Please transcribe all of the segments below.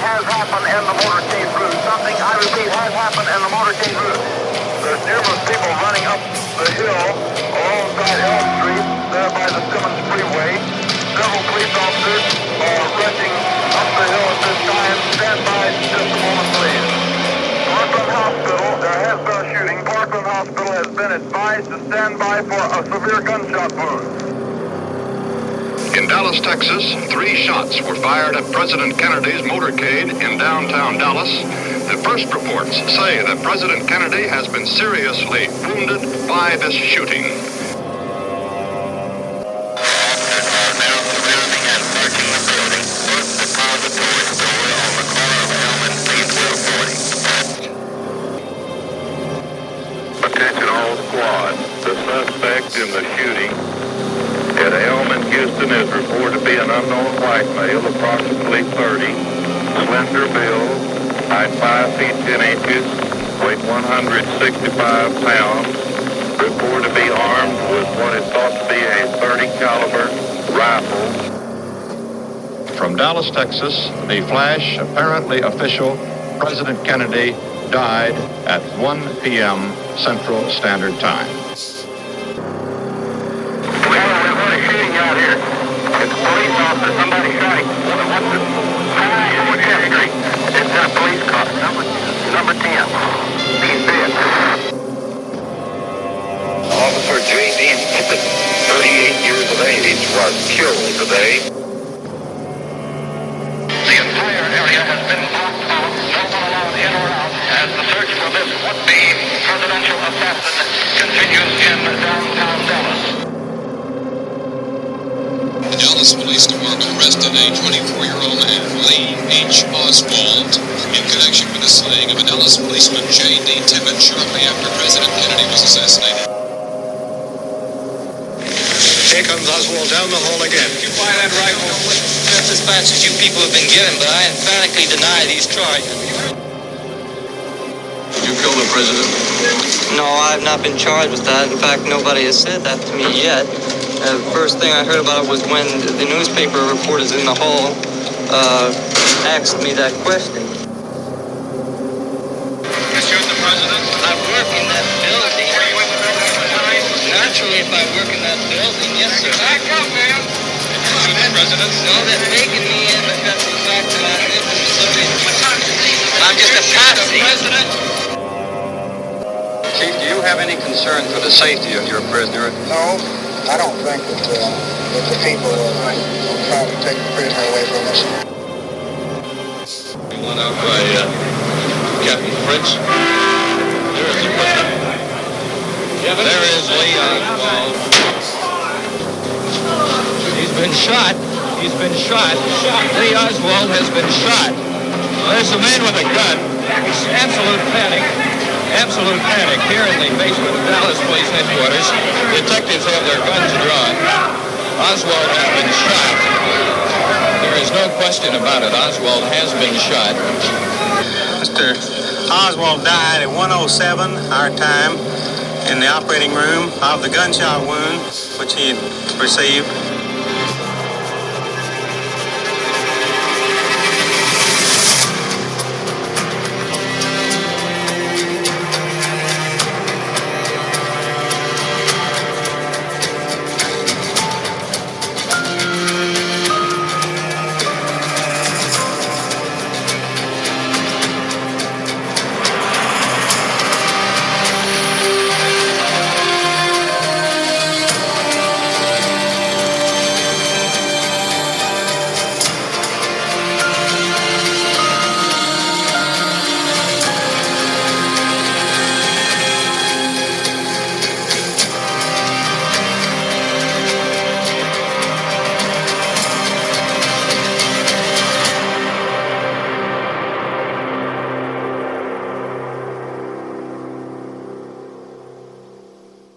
has happened in the motorcade route. Something, I repeat, has happened in the motorcade route. There's numerous people running up the hill alongside Elm Street, there by the Simmons Freeway. Several police officers are rushing up the hill at this time. Stand by just a moment, please. Parkland Hospital, there has been a shooting. Parkland Hospital has been advised to stand by for a severe gunshot wound. In Dallas, Texas, 3 shots were fired at President Kennedy's motorcade in downtown Dallas. The first reports say that President Kennedy has been seriously wounded by this shooting. Officers are now surrounding and searching the building. First depository store on the corner of Elm and Speedwell 40. Attention all squad. The suspect in the shooting at Elm and Houston is reported to be an unknown white male, approximately 30, slender build, height 5 feet 10 inches, weight 165 pounds, reported to be armed with what is thought to be a .30 caliber rifle. From Dallas, Texas, the flash, apparently official, President Kennedy died at 1 p.m. Central Standard Time. Out here. It's a police officer. Somebody shot him. What's that street? It's a police car. Number 10. He's dead. Officer J.D. Tippett, 38 years of age, was killed today. The entire area has been blocked off. No one allowed in or out as the search for this would-be presidential assassin continues in downtown Dallas. The Dallas Police Department arrested a 24-year-old man, Lee Oswald, in connection with the slaying of a Dallas policeman, J.D. Tippett, shortly after President Kennedy was assassinated. Here comes Oswald down the hall again. You fire that rifle just as fast as you people have been given, but I emphatically deny these charges. You killed the president? No, I have not been charged with that. In fact, nobody has said that to me yet. The first thing I heard about it was when the newspaper reporters in the hall asked me that question. You shoot the president? I work in that building. Were you in the building at the time? Naturally, if I work in that building, yes, sir. Back up, man! Did you shoot the president? No, they're taking me in because of the fact that I live in Missouri. I'm just a patsy. Chief, do you have any concern for the safety of your prisoner? No, I don't think that the people will try to take the prisoner away from us. One out by Captain Fritz. There is the president. There is Lee Oswald. He's been shot. He's been shot. Lee Oswald has been shot. There's a man with a gun. It's absolute panic. Absolute panic here in the basement of Dallas Police Headquarters. Detectives have their guns drawn. Oswald has been shot. There is no question about it. Oswald has been shot. Mr. Oswald died at 1:07 our time in the operating room of the gunshot wound which he had received.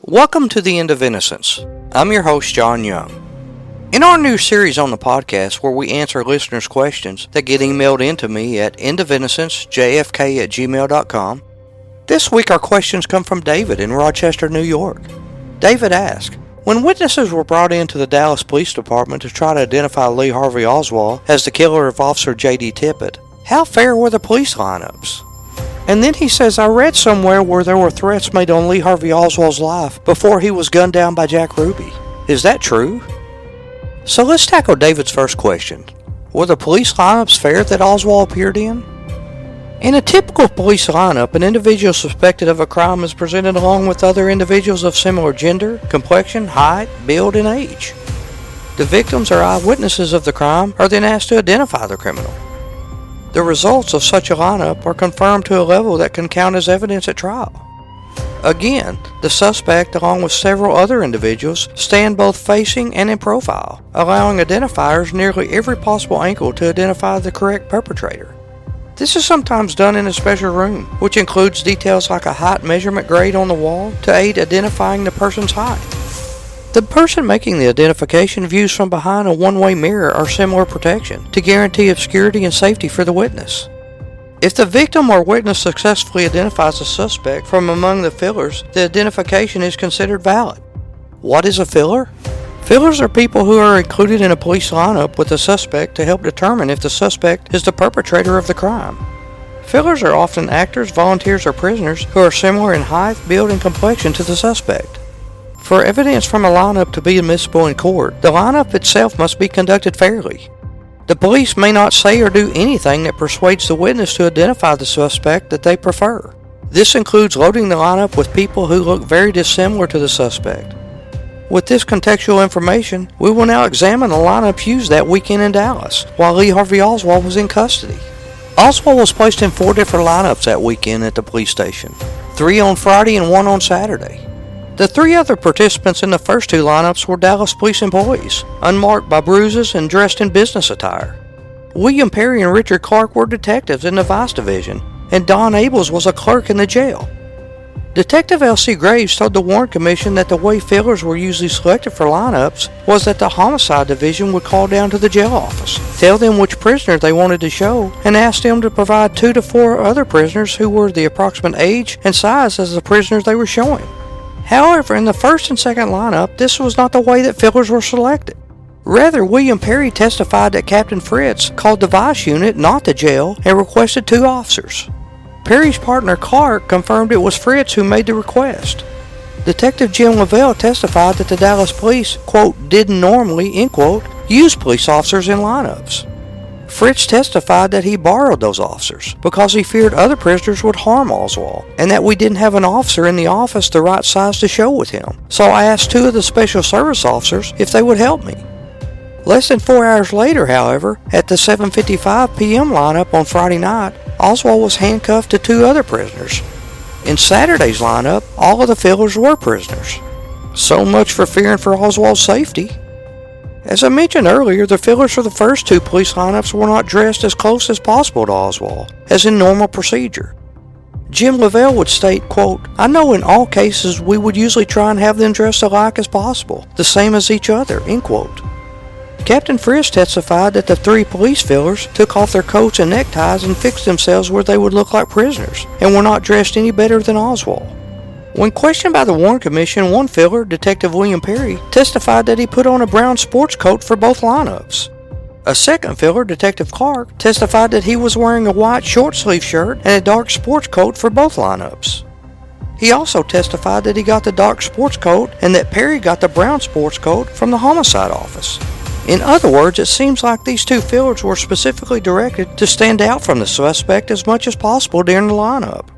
Welcome to the End of Innocence. I'm your host, John Young. In our new series on the podcast where we answer listeners' questions that get emailed in to me at endofInnocencejfk@gmail.com, this week our questions come from David in Rochester, New York. David asked, when witnesses were brought into the Dallas Police Department to try to identify Lee Harvey Oswald as the killer of Officer J.D. Tippett, How fair were the police lineups? And then he says, I read somewhere where there were threats made on Lee Harvey Oswald's life before he was gunned down by Jack Ruby. Is that true? So let's tackle David's first question. Were the police lineups fair that Oswald appeared in? In a typical police lineup, an individual suspected of a crime is presented along with other individuals of similar gender, complexion, height, build, and age. The victims or eyewitnesses of the crime are then asked to identify the criminal. The results of such a lineup are confirmed to a level that can count as evidence at trial. Again, the suspect, along with several other individuals, stand both facing and in profile, allowing identifiers nearly every possible angle to identify the correct perpetrator. This is sometimes done in a special room, which includes details like a height measurement grade on the wall to aid identifying the person's height. The person making the identification views from behind a one-way mirror or similar protection to guarantee obscurity and safety for the witness. If the victim or witness successfully identifies a suspect from among the fillers, the identification is considered valid. What is a filler? Fillers are people who are included in a police lineup with a suspect to help determine if the suspect is the perpetrator of the crime. Fillers are often actors, volunteers, or prisoners who are similar in height, build, and complexion to the suspect. For evidence from a lineup to be admissible in court, the lineup itself must be conducted fairly. The police may not say or do anything that persuades the witness to identify the suspect that they prefer. This includes loading the lineup with people who look very dissimilar to the suspect. With this contextual information, we will now examine the lineups used that weekend in Dallas, while Lee Harvey Oswald was in custody. Oswald was placed in 4 different lineups that weekend at the police station, 3 on Friday and 1 on Saturday. The 3 other participants in the first 2 lineups were Dallas police employees, unmarked by bruises and dressed in business attire. William Perry and Richard Clark were detectives in the Vice Division, and Don Abels was a clerk in the jail. Detective L.C. Graves told the Warren Commission that the way fillers were usually selected for lineups was that the Homicide Division would call down to the jail office, tell them which prisoner they wanted to show, and ask them to provide 2 to 4 other prisoners who were the approximate age and size as the prisoners they were showing. However, in the first and second lineup, this was not the way that fillers were selected. Rather, William Perry testified that Captain Fritz called the Vice Unit, not the jail, and requested 2 officers. Perry's partner Clark confirmed it was Fritz who made the request. Detective Jim Lavelle testified that the Dallas police, quote, didn't normally, end quote, use police officers in lineups. Fritz testified that he borrowed those officers because he feared other prisoners would harm Oswald, and that we didn't have an officer in the office the right size to show with him, so I asked 2 of the special service officers if they would help me. Less than 4 hours later, however, at the 7:55 p.m. lineup on Friday night, Oswald was handcuffed to 2 other prisoners. In Saturday's lineup, all of the fillers were prisoners. So much for fearing for Oswald's safety. As I mentioned earlier, the fillers for the first 2 police lineups were not dressed as close as possible to Oswald, as in normal procedure. Jim Lavelle would state, quote, I know in all cases we would usually try and have them dressed alike as possible, the same as each other, end quote. Captain Fritz testified that the 3 police fillers took off their coats and neckties and fixed themselves where they would look like prisoners, and were not dressed any better than Oswald. When questioned by the Warren Commission, one filler, Detective William Perry, testified that he put on a brown sports coat for both lineups. A second filler, Detective Clark, testified that he was wearing a white short-sleeve shirt and a dark sports coat for both lineups. He also testified that he got the dark sports coat and that Perry got the brown sports coat from the homicide office. In other words, it seems like these 2 fillers were specifically directed to stand out from the suspect as much as possible during the lineup.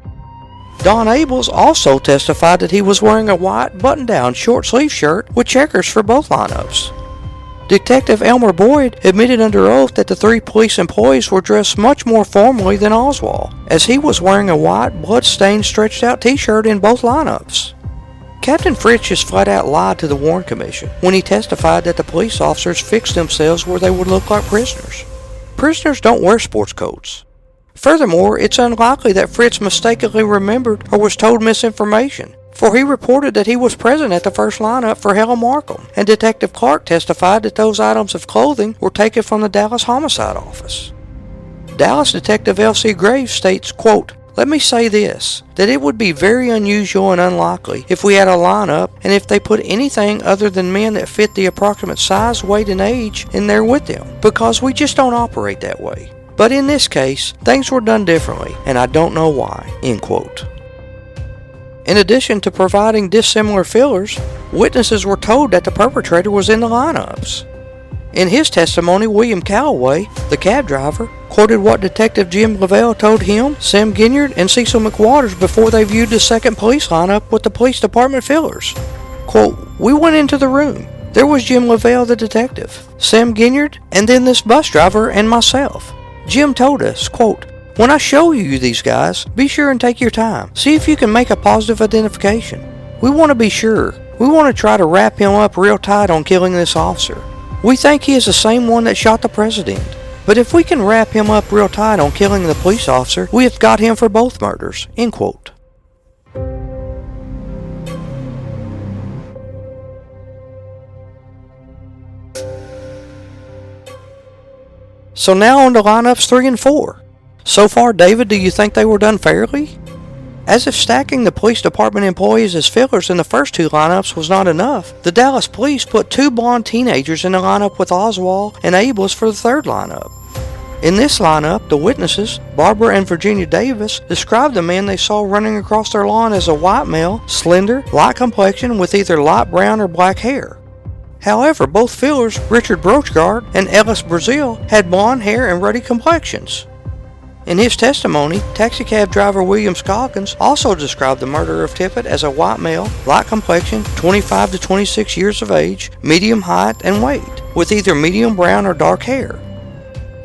Don Abels also testified that he was wearing a white button-down short-sleeve shirt with checkers for both lineups. Detective Elmer Boyd admitted under oath that the 3 police employees were dressed much more formally than Oswald, as he was wearing a white, blood-stained, stretched-out t-shirt in both lineups. Captain Fritz just flat-out lied to the Warren Commission when he testified that the police officers fixed themselves where they would look like prisoners. Prisoners don't wear sports coats. Furthermore, it's unlikely that Fritz mistakenly remembered or was told misinformation, for he reported that he was present at the first lineup for Helen Markham, and Detective Clark testified that those items of clothing were taken from the Dallas Homicide Office. Dallas Detective L.C. Graves states, quote, Let me say this, that it would be very unusual and unlikely if we had a lineup and if they put anything other than men that fit the approximate size, weight, and age in there with them, because we just don't operate that way. But in this case, things were done differently, and I don't know why." End quote. In addition to providing dissimilar fillers, witnesses were told that the perpetrator was in the lineups. In his testimony, William Calloway, the cab driver, quoted what Detective Jim Lavelle told him, Sam Ginyard, and Cecil McWaters before they viewed the second police lineup with the police department fillers. Quote, "We went into the room. There was Jim Lavelle, the detective, Sam Ginyard, and then this bus driver and myself. Jim told us, quote, 'When I show you these guys, be sure and take your time. See if you can make a positive identification. We want to be sure. We want to try to wrap him up real tight on killing this officer. We think he is the same one that shot the president. But if we can wrap him up real tight on killing the police officer, we have got him for both murders.'" End quote. So now on to lineups 3 and 4. So far, David, do you think they were done fairly? As if stacking the police department employees as fillers in the first 2 lineups was not enough, the Dallas police put 2 blonde teenagers in the lineup with Oswald and Abels for the 3rd lineup. In this lineup, the witnesses, Barbara and Virginia Davis, described the man they saw running across their lawn as a white male, slender, light complexion with either light brown or black hair. However, both fillers, Richard Brochgard and Ellis Brazil, had blonde hair and ruddy complexions. In his testimony, taxicab driver William Scoggins also described the murderer of Tippett as a white male, light complexion, 25 to 26 years of age, medium height and weight, with either medium brown or dark hair.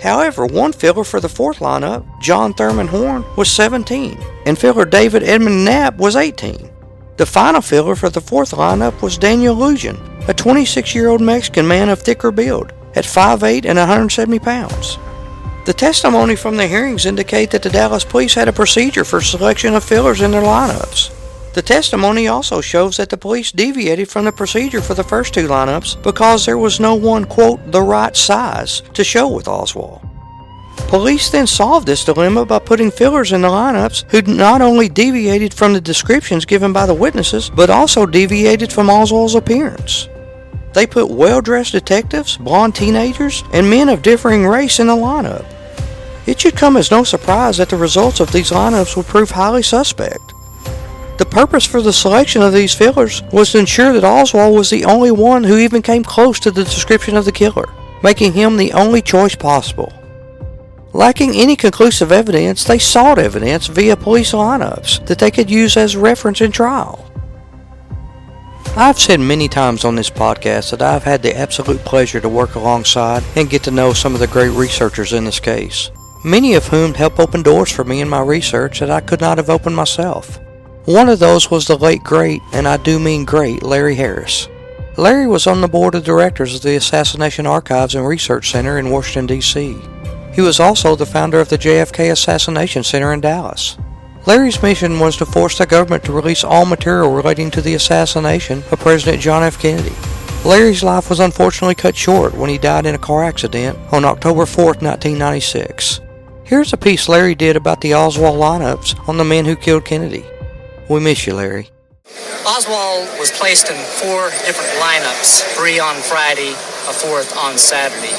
However, one filler for the 4th lineup, John Thurman Horn, was 17, and filler David Edmund Knapp was 18. The final filler for the 4th lineup was Daniel Lujan, a 26-year-old Mexican man of thicker build, at 5'8" and 170 pounds. The testimony from the hearings indicate that the Dallas police had a procedure for selection of fillers in their lineups. The testimony also shows that the police deviated from the procedure for the first 2 lineups because there was no one, quote, "the right size" to show with Oswald. Police then solved this dilemma by putting fillers in the lineups who not only deviated from the descriptions given by the witnesses, but also deviated from Oswald's appearance. They put well-dressed detectives, blonde teenagers, and men of differing race in the lineup. It should come as no surprise that the results of these lineups would prove highly suspect. The purpose for the selection of these fillers was to ensure that Oswald was the only one who even came close to the description of the killer, making him the only choice possible. Lacking any conclusive evidence, they sought evidence via police lineups that they could use as reference in trial. I've said many times on this podcast that I've had the absolute pleasure to work alongside and get to know some of the great researchers in this case, many of whom helped open doors for me in my research that I could not have opened myself. One of those was the late great, and I do mean great, Larry Harris. Larry was on the board of directors of the Assassination Archives and Research Center in Washington, D.C. He was also the founder of the JFK Assassination Center in Dallas. Larry's mission was to force the government to release all material relating to the assassination of President John F. Kennedy. Larry's life was unfortunately cut short when he died in a car accident on October 4, 1996. Here's a piece Larry did about the Oswald lineups on the men who killed Kennedy. We miss you, Larry. Oswald was placed in 4 different lineups, 3 on Friday, a 4th on Saturday.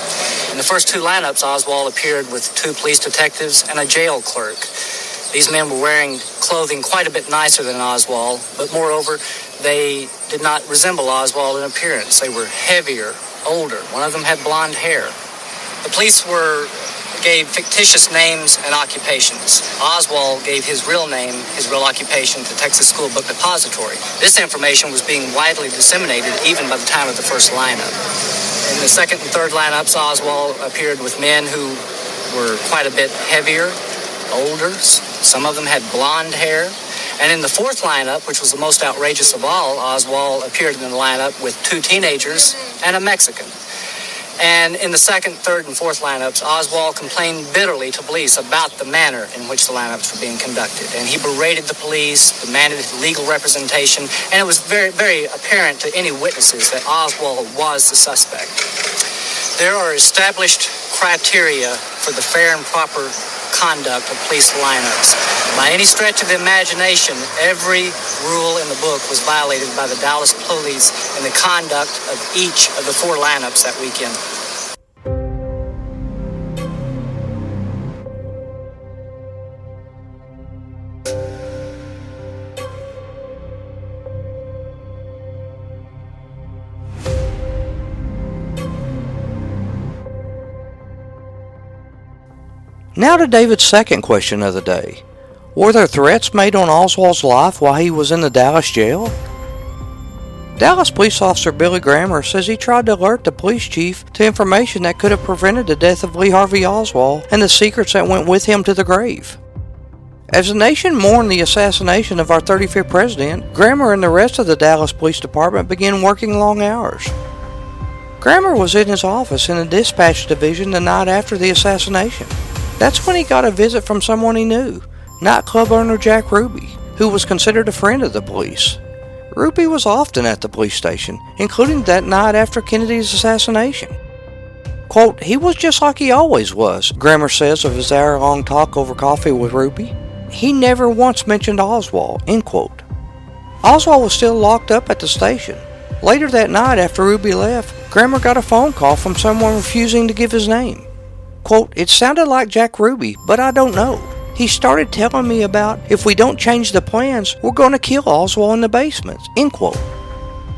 In the first 2 lineups, Oswald appeared with 2 police detectives and a jail clerk. These men were wearing clothing quite a bit nicer than Oswald, but moreover, they did not resemble Oswald in appearance. They were heavier, older. One of them had blonde hair. The police gave fictitious names and occupations. Oswald gave his real name, his real occupation to Texas School Book Depository. This information was being widely disseminated even by the time of the first lineup. In the second and third lineups, Oswald appeared with men who were quite a bit heavier, older. Some of them had blonde hair. And in the fourth lineup, which was the most outrageous of all, Oswald appeared in the lineup with 2 teenagers and a Mexican. And in the second, third, and fourth lineups, Oswald complained bitterly to police about the manner in which the lineups were being conducted. And he berated the police, demanded legal representation, and it was very, very apparent to any witnesses that Oswald was the suspect. There are established criteria for the fair and proper conduct of police lineups. By any stretch of the imagination, every rule in the book was violated by the Dallas police in the conduct of each of the 4 lineups that weekend. Now to David's second question of the day. Were there threats made on Oswald's life while he was in the Dallas jail? Dallas police officer Billy Grammer says he tried to alert the police chief to information that could have prevented the death of Lee Harvey Oswald and the secrets that went with him to the grave. As the nation mourned the assassination of our 35th president, Grammer and the rest of the Dallas Police Department began working long hours. Grammer was in his office in the dispatch division the night after the assassination. That's when he got a visit from someone he knew, nightclub owner Jack Ruby, who was considered a friend of the police. Ruby was often at the police station, including that night after Kennedy's assassination. Quote, he was just like he always was, Grammer says of his hour-long talk over coffee with Ruby. He never once mentioned Oswald, end quote. Oswald was still locked up at the station. Later that night after Ruby left, Grammer got a phone call from someone refusing to give his name. Quote, it sounded like Jack Ruby, but I don't know. He started telling me about if we don't change the plans, we're going to kill Oswald in the basements, end quote.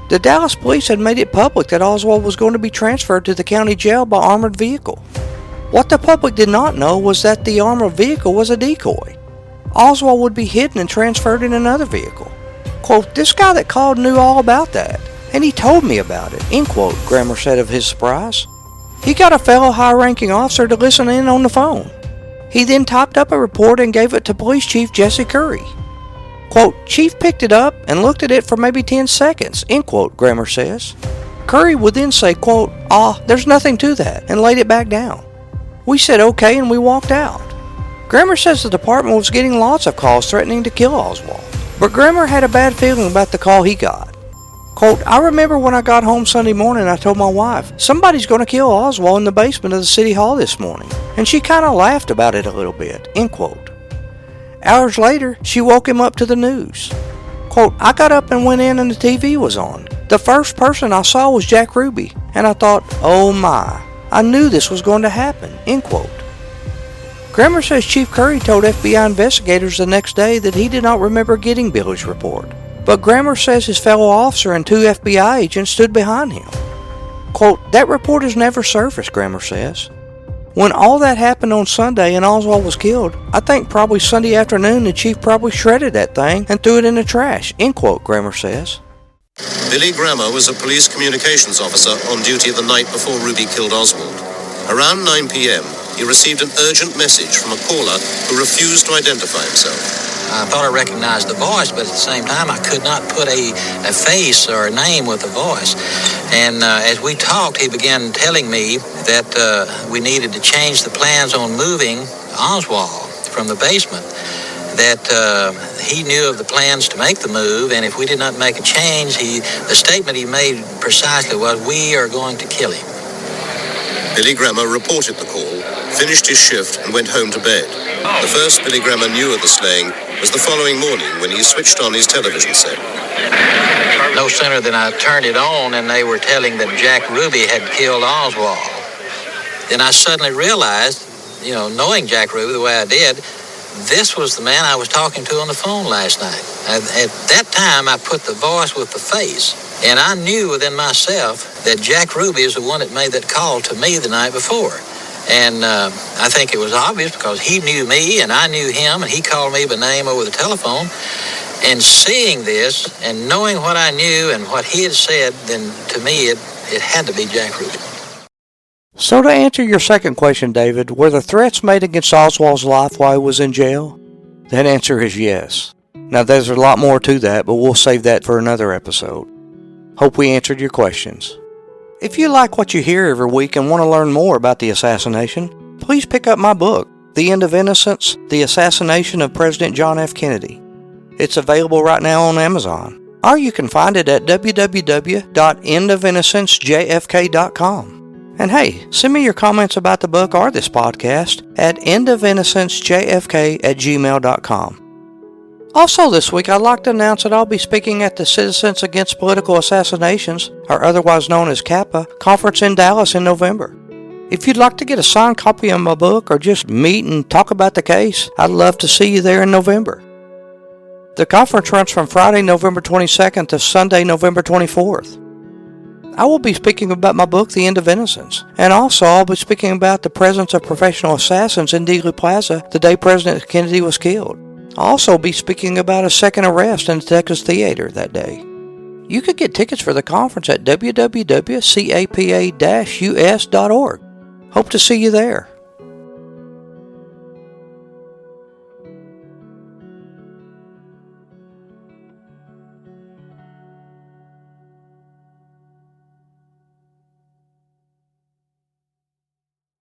The Dallas police had made it public that Oswald was going to be transferred to the county jail by armored vehicle. What the public did not know was that the armored vehicle was a decoy. Oswald would be hidden and transferred in another vehicle. Quote, this guy that called knew all about that, and he told me about it, end quote, Grammer said of his surprise. He got a fellow high-ranking officer to listen in on the phone. He then typed up a report and gave it to Police Chief Jesse Curry. Quote, Chief picked it up and looked at it for maybe 10 seconds, end quote, Grammer says. Curry would then say, quote, there's nothing to that, and laid it back down. We said okay and we walked out. Grammer says the department was getting lots of calls threatening to kill Oswald, but Grammer had a bad feeling about the call he got. Quote, I remember when I got home Sunday morning, I told my wife, somebody's going to kill Oswald in the basement of the city hall this morning, and she kind of laughed about it a little bit, end quote. Hours later, she woke him up to the news. Quote, I got up and went in and the TV was on. The first person I saw was Jack Ruby, and I thought, oh my, I knew this was going to happen, end quote. Grammer says Chief Curry told FBI investigators the next day that he did not remember getting Billy's report. But Grammer says his fellow officer and 2 FBI agents stood behind him. Quote, that report has never surfaced, Grammer says. When all that happened on Sunday and Oswald was killed, I think probably Sunday afternoon the chief probably shredded that thing and threw it in the trash, end quote, Grammer says. Billy Grammer was a police communications officer on duty the night before Ruby killed Oswald. Around 9 p.m., he received an urgent message from a caller who refused to identify himself. I thought I recognized the voice, but at the same time, I could not put a face or a name with the voice. And as we talked, he began telling me that we needed to change the plans on moving Oswald from the basement, that he knew of the plans to make the move, and if we did not make a change, the statement he made precisely was, we are going to kill him. Billy Grammer reported the call, finished his shift, and went home to bed. The first Billy Grammer knew of the slaying was the following morning when he switched on his television set. No sooner than I turned it on and they were telling that Jack Ruby had killed Oswald, then I suddenly realized, knowing Jack Ruby the way I did, this was the man I was talking to on the phone last night. At that time, I put the voice with the face, and I knew within myself that Jack Ruby is the one that made that call to me the night before. And I think it was obvious because he knew me and I knew him, and he called me by name over the telephone. And seeing this and knowing what I knew and what he had said, then to me it had to be Jack Ruby. So to answer your second question, David, were the threats made against Oswald's life while he was in jail? That answer is yes. Now there's a lot more to that, but we'll save that for another episode. Hope we answered your questions. If you like what you hear every week and want to learn more about the assassination, please pick up my book, The End of Innocence, The Assassination of President John F. Kennedy. It's available right now on Amazon, or you can find it at www.endofInnocencejfk.com. And hey, send me your comments about the book or this podcast at endofInnocencejfk@gmail.com. Also this week, I'd like to announce that I'll be speaking at the Citizens Against Political Assassinations, or otherwise known as CAPA, conference in Dallas in November. If you'd like to get a signed copy of my book or just meet and talk about the case, I'd love to see you there in November. The conference runs from Friday, November 22nd to Sunday, November 24th. I will be speaking about my book, The End of Innocence. And also, I'll be speaking about the presence of professional assassins in Dealey Plaza the day President Kennedy was killed. I'll also be speaking about a second arrest in the Texas Theater that day. You could get tickets for the conference at www.capa-us.org. Hope to see you there.